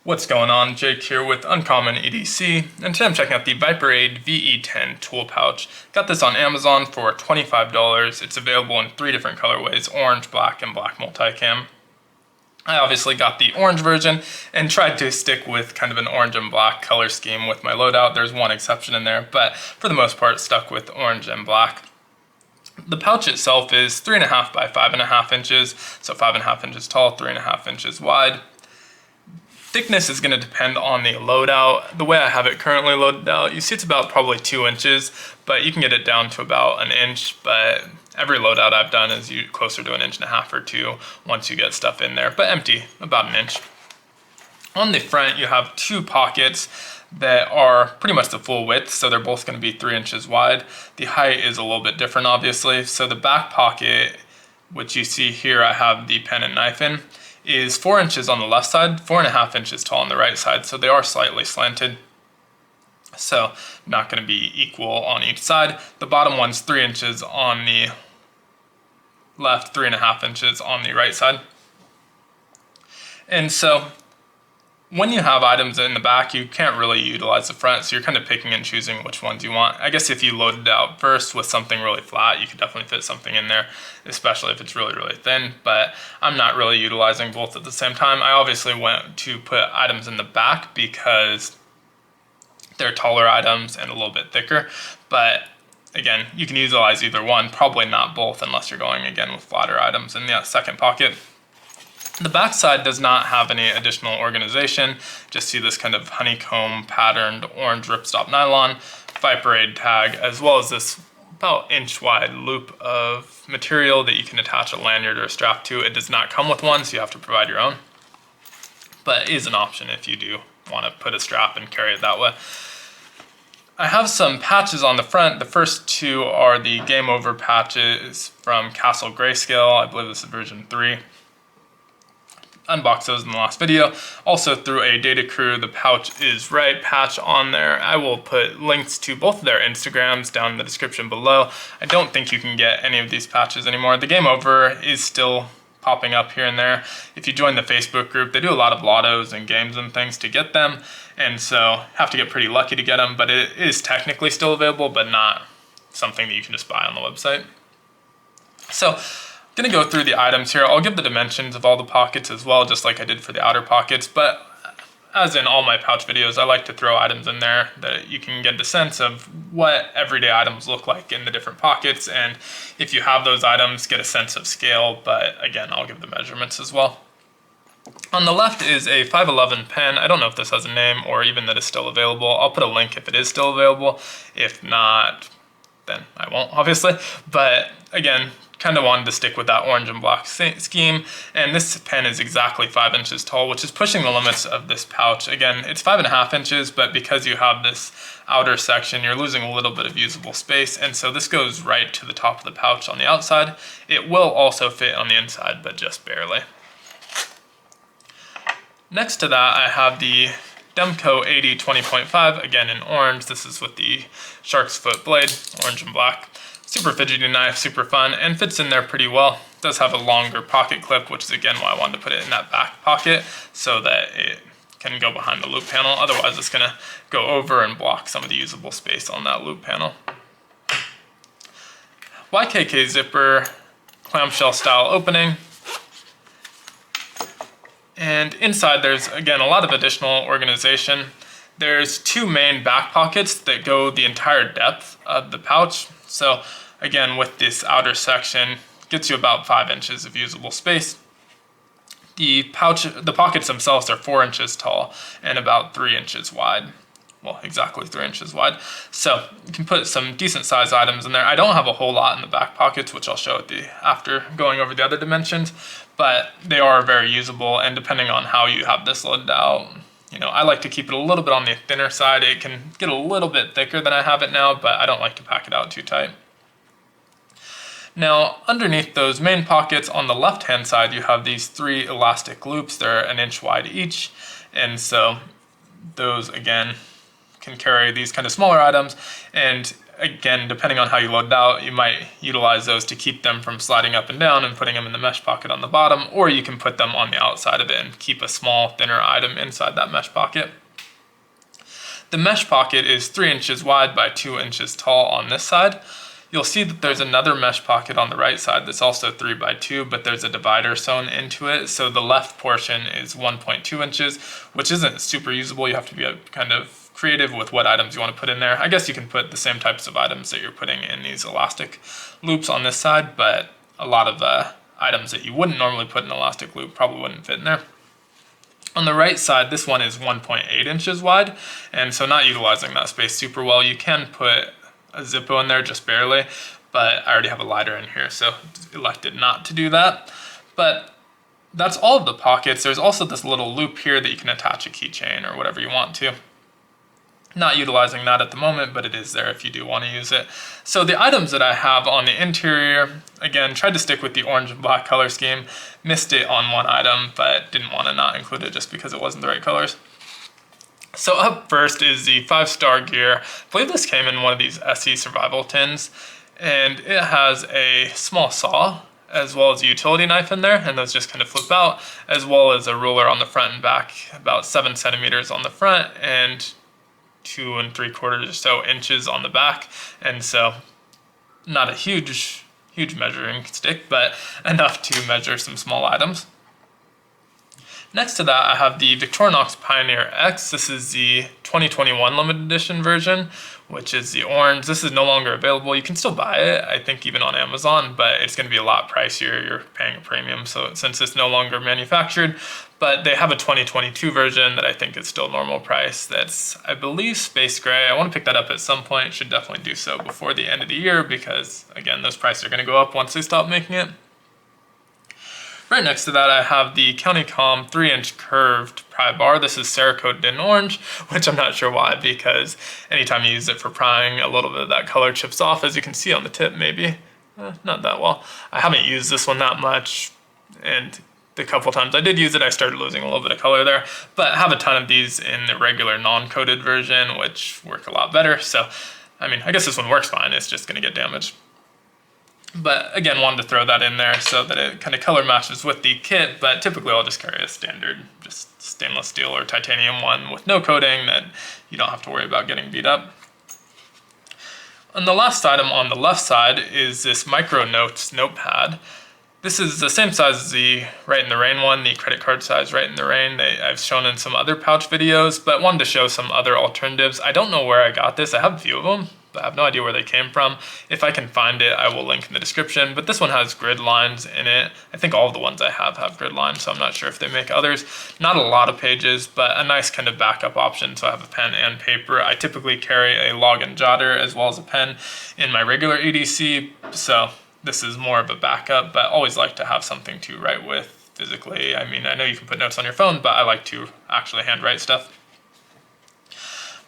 What's going on? Jake here with Uncommon EDC, and today I'm checking out the Viperade VE10 Tool Pouch. Got this on Amazon for $25. It's available in 3 different colorways, orange, black, and black multicam. I obviously got the orange version and tried to stick with kind of an orange and black color scheme with my loadout. There's one exception in there, but for the most part stuck with orange and black. The pouch itself is 3.5 by 5.5 inches, so 5.5 inches tall, 3.5 inches wide. Thickness is going to depend on the loadout. The way I have it currently loaded out, you see it's about probably 2 inches, but you can get it down to about 1 inch, but every loadout I've done is closer to 1.5 inches or 2 once you get stuff in there, but empty, about 1 inch. On the front, you have 2 pockets that are pretty much the full width, so they're both going to be 3 inches wide. The height is a little bit different, obviously. So the back pocket, which you see here, I have the pen and knife in, is 4 inches on the left side, 4.5 inches tall on the right side, so they are slightly slanted. So not going to be equal on each side. The bottom one's 3 inches on the left, 3.5 inches on the right side. And so when you have items in the back, you can't really utilize the front, so you're kind of picking and choosing which ones you want. I guess if you loaded out first with something really flat, you could definitely fit something in there, especially if it's really, really thin, but I'm not really utilizing both at the same time. I obviously went to put items in the back because they're taller items and a little bit thicker, but again, you can utilize either one, probably not both unless you're going again with flatter items in the second pocket. The back side does not have any additional organization. Just see this kind of honeycomb patterned orange ripstop nylon, Viperade tag, as well as this about inch wide loop of material that you can attach a lanyard or a strap to. It does not come with one, so you have to provide your own, but it is an option if you do want to put a strap and carry it that way. I have some patches on the front. The first 2 are the Game Over patches from Castle Grayscale. I believe this is version 3. Unboxed those in the last video. Also through a Data Crew, the Pouch is Right patch on there. I will put links to both of their Instagrams down in the description below. I don't think you can get any of these patches anymore. The Game Over is still popping up here and there. If you join the Facebook group, they do a lot of lottos and games and things to get them, and so have to get pretty lucky to get them, but it is technically still available, but not something that you can just buy on the website. So I'm going to go through the items here. I'll give the dimensions of all the pockets as well, just like I did for the outer pockets, but as in all my pouch videos, I like to throw items in there that you can get the sense of what everyday items look like in the different pockets, and if you have those items, get a sense of scale, but again, I'll give the measurements as well. On the left is a 511 pen. I don't know if this has a name or even that it's still available. I'll put a link if it is still available. If not, then I won't, obviously, but again, kind of wanted to stick with that orange and black scheme, and this pen is exactly 5 inches tall, which is pushing the limits of this pouch. Again, it's 5.5 inches, but because you have this outer section, you're losing a little bit of usable space, and so this goes right to the top of the pouch on the outside. It will also fit on the inside, but just barely. Next to that, I have the Demco 80 20.5, again in orange. This is with the shark's foot blade, orange and black. Super fidgety knife, super fun, and fits in there pretty well. It does have a longer pocket clip, which is again why I wanted to put it in that back pocket so that it can go behind the loop panel. Otherwise, it's gonna go over and block some of the usable space on that loop panel. Ykk Zipper, clamshell style opening. And inside there's, again, a lot of additional organization. There's 2 main back pockets that go the entire depth of the pouch. So again, with this outer section, gets you about 5 inches of usable space. The pockets themselves are 4 inches tall and about 3 inches wide. Well, exactly 3 inches wide. So you can put some decent sized items in there. I don't have a whole lot in the back pockets, which I'll show after going over the other dimensions, but they are very usable, and depending on how you have this loaded out, I like to keep it a little bit on the thinner side. It can get a little bit thicker than I have it now, but I don't like to pack it out too tight. Now, underneath those main pockets on the left-hand side, you have these 3 elastic loops. They're 1 inch wide each, and so those, again, can carry these kind of smaller items, and again, depending on how you load it out, you might utilize those to keep them from sliding up and down and putting them in the mesh pocket on the bottom, or you can put them on the outside of it and keep a small, thinner item inside that mesh pocket. The mesh pocket is 3 inches wide by 2 inches tall on this side. You'll see that there's another mesh pocket on the right side that's also 3 by 2, but there's a divider sewn into it. So the left portion is 1.2 inches, which isn't super usable. You have to be kind of creative with what items you want to put in there. I guess you can put the same types of items that you're putting in these elastic loops on this side, but a lot of items that you wouldn't normally put in an elastic loop probably wouldn't fit in there. On the right side, this one is 1.8 inches wide, and so not utilizing that space super well. You can put a Zippo in there just barely, but I already have a lighter in here, so elected not to do that. But that's all of the pockets. There's also this little loop here that you can attach a keychain or whatever you want to. Not utilizing that at the moment, but it is there if you do want to use it. So the items that I have on the interior, again, tried to stick with the orange and black color scheme. Missed it on one item, but didn't want to not include it just because it wasn't the right colors. So up first is the 5-star gear. I believe this came in one of these SE survival tins, and it has a small saw as well as a utility knife in there, and those just kind of flip out, as well as a ruler on the front and back, about 7 centimeters on the front and 2 3/4 or so inches on the back. And so not a huge measuring stick, but enough to measure some small items. Next to that, I have the Victorinox Pioneer X. This is the 2021 limited edition version, which is the orange. This is no longer available. You can still buy it, I think, even on Amazon, but it's going to be a lot pricier. You're paying a premium, so since it's no longer manufactured. But they have a 2022 version that I think is still normal price. That's, I believe, space gray. I want to pick that up at some point. Should definitely do so before the end of the year because, again, those prices are going to go up once they stop making it. Right next to that, I have the Countycom 3-inch curved pry bar. This is Cerakote in orange, which I'm not sure why, because anytime you use it for prying, a little bit of that color chips off, as you can see on the tip, maybe. Not that well. I haven't used this one that much, and the couple times I did use it, I started losing a little bit of color there, but I have a ton of these in the regular non-coated version, which work a lot better. So, I mean, I guess this one works fine. It's just going to get damaged. But again, wanted to throw that in there so that it kind of color matches with the kit, but typically I'll just carry a standard, just stainless steel or titanium one with no coating that you don't have to worry about getting beat up. And the last item on the left side is this Micro Notes Notepad. This is the same size as the Write in the Rain one, the credit card size Write in the Rain. I've shown in some other pouch videos, but wanted to show some other alternatives. I don't know where I got this. I have a few of them, but I have no idea where they came from. If I can find it, I will link in the description, but this one has grid lines in it. I think all of the ones I have grid lines, so I'm not sure if they make others. Not a lot of pages, but a nice kind of backup option, so I have a pen and paper. I typically carry a log and jotter as well as a pen in my regular EDC, so this is more of a backup, but I always like to have something to write with physically. I mean, I know you can put notes on your phone, but I like to actually handwrite stuff.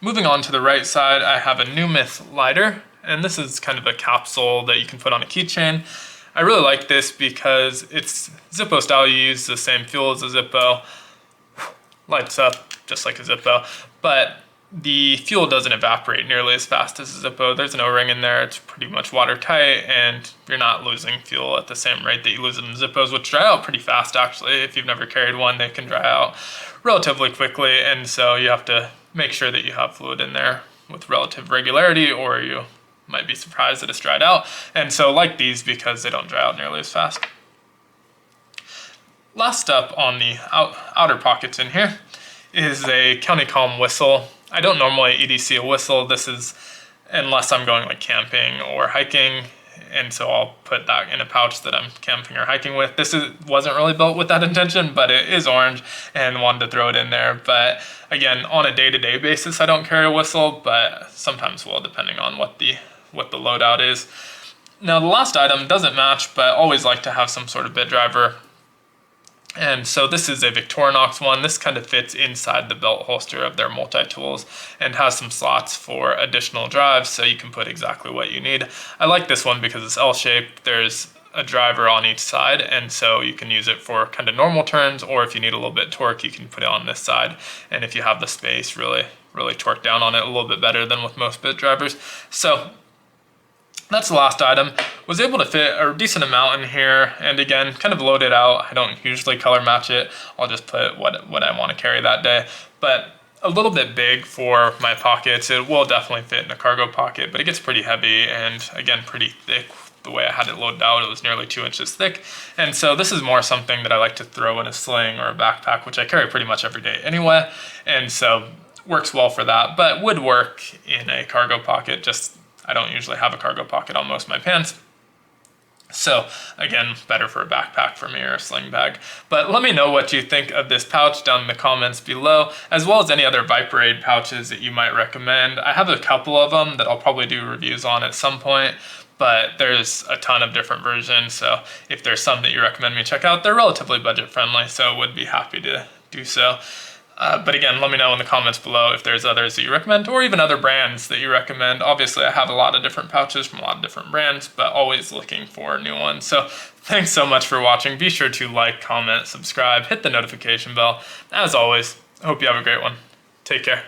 Moving on to the right side, I have a New Myth lighter, and this is kind of a capsule that you can put on a keychain. I really like this because it's Zippo style. You use the same fuel as a Zippo, lights up just like a Zippo, but the fuel doesn't evaporate nearly as fast as a Zippo. There's an O-ring in there, it's pretty much watertight, and you're not losing fuel at the same rate that you lose it in Zippos, which dry out pretty fast actually. If you've never carried one, they can dry out relatively quickly, and so you have to make sure that you have fluid in there with relative regularity, or you might be surprised that it's dried out. And so like these because they don't dry out nearly as fast. Last up on the outer pockets in here is a Countycom whistle. I don't normally EDC a whistle. This is unless I'm going like camping or hiking, and so I'll put that in a pouch that I'm camping or hiking with. This wasn't really built with that intention, but it is orange and wanted to throw it in there. But again, on a day-to-day basis, I don't carry a whistle, but sometimes will, depending on what the loadout is. Now the last item doesn't match, but I always like to have some sort of bit driver. And so this is a Victorinox one. This kind of fits inside the belt holster of their multi-tools and has some slots for additional drives, so you can put exactly what you need. I like this one because it's L-shaped. There's a driver on each side, and so you can use it for kind of normal turns, or if you need a little bit torque, you can put it on this side. And if you have the space, really torque down on it a little bit better than with most bit drivers. So That's the last item. Was able to fit a decent amount in here, and again, kind of load it out. I don't usually color match it. I'll just put what I want to carry that day. But a little bit big for my pockets. It will definitely fit in a cargo pocket, but it gets pretty heavy and again, pretty thick. The way I had it loaded out, it was nearly 2 inches thick. And so this is more something that I like to throw in a sling or a backpack, which I carry pretty much every day anyway. And so works well for that, but would work in a cargo pocket. Just I don't usually have a cargo pocket on most of my pants. So again, better for a backpack for me or a sling bag. But let me know what you think of this pouch down in the comments below, as well as any other Viperade pouches that you might recommend. I have a couple of them that I'll probably do reviews on at some point, but there's a ton of different versions. So if there's some that you recommend me check out, they're relatively budget friendly, so would be happy to do so. But again, let me know in the comments below if there's others that you recommend, or even other brands that you recommend. Obviously, I have a lot of different pouches from a lot of different brands, but always looking for new ones. So thanks so much for watching. Be sure to like, comment, subscribe, hit the notification bell. As always, I hope you have a great one. Take care.